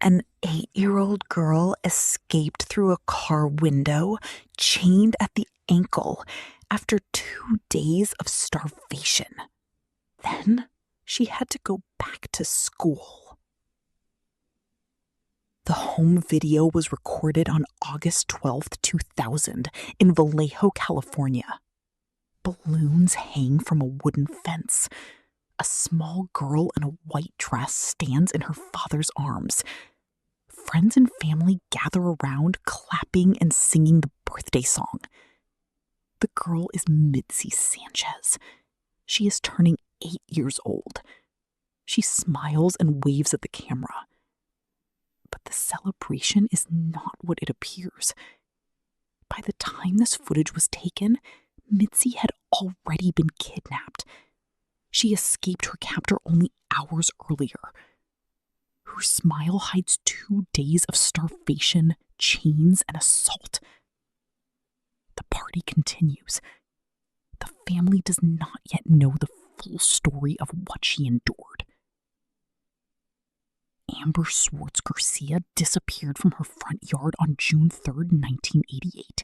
An 8-year-old girl escaped through a car window, chained at the ankle, after 2 days of starvation. Then she had to go back to school. The home video was recorded on August 12th, 2000, in Vallejo, California. Balloons hang from a wooden fence. A small girl in a white dress stands in her father's arms. Friends and family gather around, clapping and singing the birthday song. The girl is Midsi Sanchez. She is turning 8 years old. She smiles and waves at the camera. But the celebration is not what it appears. By the time this footage was taken, Midsi had already been kidnapped. She escaped her captor only hours earlier. Her smile hides 2 days of starvation, chains, and assault. The party continues. The family does not yet know the full story of what she endured. Amber Swartz Garcia disappeared from her front yard on June 3rd, 1988.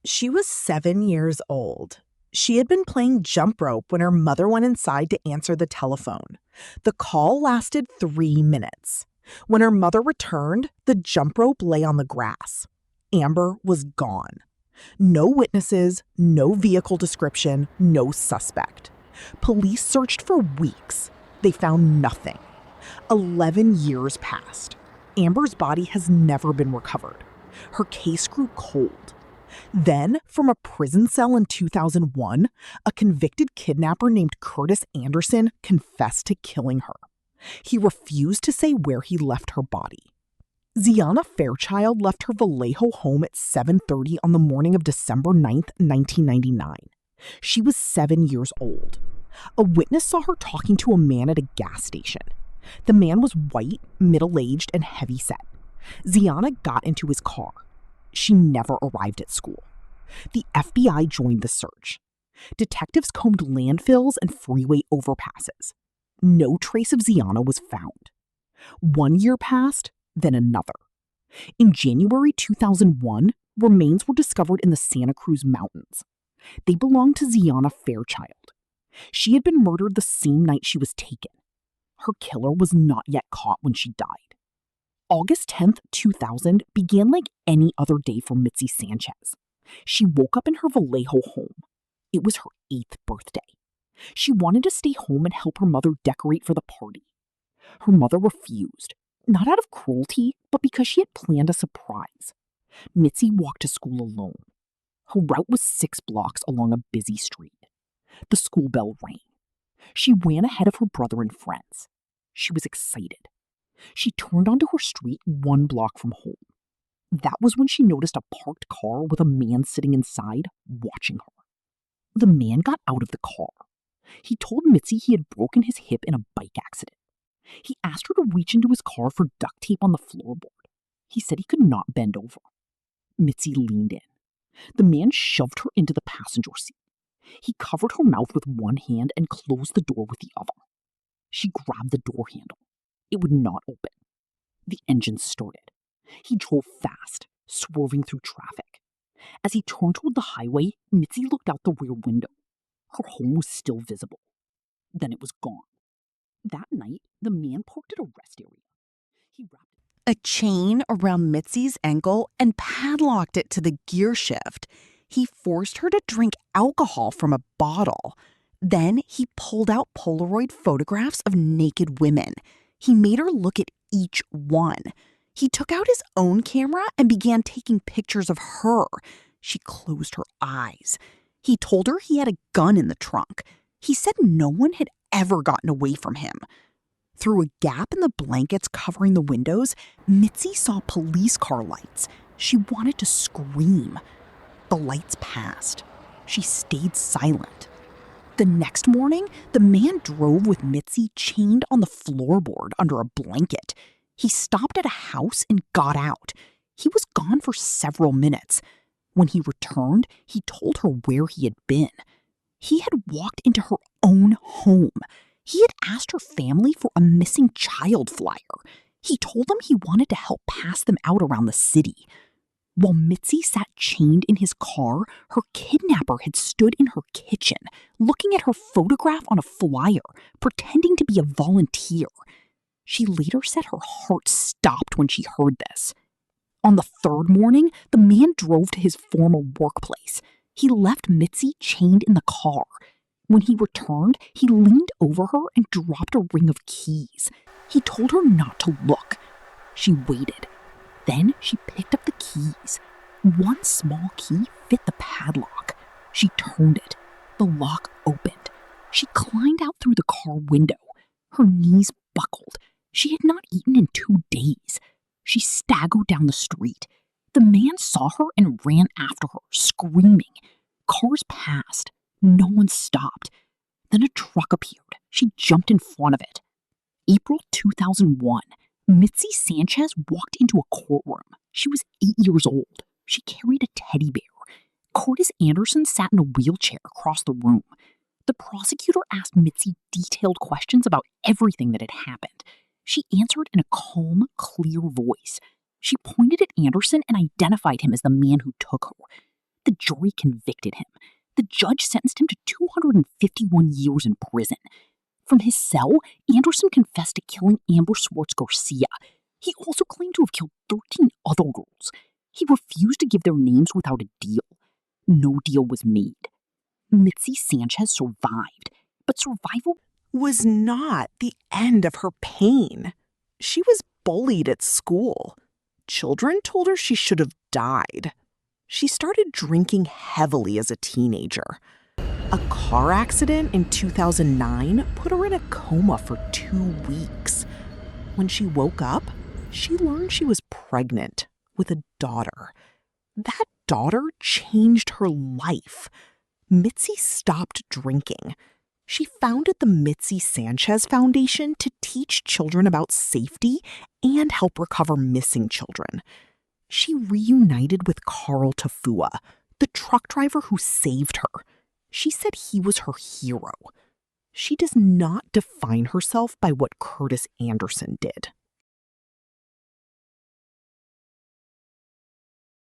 She was 7 years old. She had been playing jump rope when her mother went inside to answer the telephone. The call lasted 3 minutes. When her mother returned, the jump rope lay on the grass. Amber was gone. No witnesses, no vehicle description, no suspect. Police searched for weeks. They found nothing. 11 years passed. Amber's body has never been recovered. Her case grew cold. Then, from a prison cell in 2001, a convicted kidnapper named Curtis Anderson confessed to killing her. He refused to say where he left her body. Ziana Fairchild left her Vallejo home at 7:30 on the morning of December 9th, 1999. She was 7 years old. A witness saw her talking to a man at a gas station. The man was white, middle-aged, and heavy-set. Ziana got into his car. She never arrived at school. The FBI joined the search. Detectives combed landfills and freeway overpasses. No trace of Ziana was found. 1 year passed, then another. In January 2001, remains were discovered in the Santa Cruz Mountains. They belonged to Ziana Fairchild. She had been murdered the same night she was taken. Her killer was not yet caught when she died. August 10th, 2000 began like any other day for Midsi Sanchez. She woke up in her Vallejo home. It was her 8th birthday. She wanted to stay home and help her mother decorate for the party. Her mother refused, not out of cruelty, but because she had planned a surprise. Midsi walked to school alone. Her route was 6 blocks along a busy street. The school bell rang. She ran ahead of her brother and friends. She was excited. She turned onto her street 1 block from home. That was when she noticed a parked car with a man sitting inside, watching her. The man got out of the car. He told Midsi he had broken his hip in a bike accident. He asked her to reach into his car for duct tape on the floorboard. He said he could not bend over. Midsi leaned in. The man shoved her into the passenger seat. He covered her mouth with one hand and closed the door with the other. She grabbed the door handle. It would not open. The engine started. He drove fast, swerving through traffic. As he turned toward the highway, Midsi looked out the rear window. Her home was still visible. Then it was gone. That night, the man parked at a rest area. He wrapped A chain around Mitzi's ankle and padlocked it to the gear shift. He forced her to drink alcohol from a bottle. Then he pulled out Polaroid photographs of naked women. He made her look at each one. He took out his own camera and began taking pictures of her. She closed her eyes. He told her he had a gun in the trunk. He said no one had ever gotten away from him. Through a gap in the blankets covering the windows, Midsi saw police car lights. She wanted to scream. The lights passed. She stayed silent. The next morning, the man drove with Midsi chained on the floorboard under a blanket. He stopped at a house and got out. He was gone for several minutes. When he returned, he told her where he had been. He had walked into her own home. He had asked her family for a missing child flyer. He told them he wanted to help pass them out around the city. While Midsi sat chained in his car, her kidnapper had stood in her kitchen, looking at her photograph on a flyer, pretending to be a volunteer. She later said her heart stopped when she heard this. On the third morning, the man drove to his former workplace. He left Midsi chained in the car. When he returned, he leaned over her and dropped a ring of keys. He told her not to look. She waited. Then she picked up the keys. One small key fit the padlock. She turned it. The lock opened. She climbed out through the car window. Her knees buckled. She had not eaten in 2 days. She staggered down the street. The man saw her and ran after her, screaming. Cars passed. No one stopped. Then a truck appeared. She jumped in front of it. April 2001. Midsi Sanchez walked into a courtroom. She was 8 years old. She carried a teddy bear. Curtis Anderson sat in a wheelchair across the room. The prosecutor asked Midsi detailed questions about everything that had happened. She answered in a calm, clear voice. She pointed at Anderson and identified him as the man who took her. The jury convicted him. The judge sentenced him to 251 years in prison. From his cell, Anderson confessed to killing Amber Swartz Garcia. He also claimed to have killed 13 other girls. He refused to give their names without a deal. No deal was made. Midsi Sanchez survived, but survival was not the end of her pain. She was bullied at school. Children told her she should have died. She started drinking heavily as a teenager. A car accident in 2009 put her in a coma for 2 weeks. When she woke up, she learned she was pregnant with a daughter. That daughter changed her life. Midsi stopped drinking. She founded the Midsi Sanchez Foundation to teach children about safety and help recover missing children. She reunited with Carl Tafua, the truck driver who saved her. She said he was her hero. She does not define herself by what Curtis Anderson did.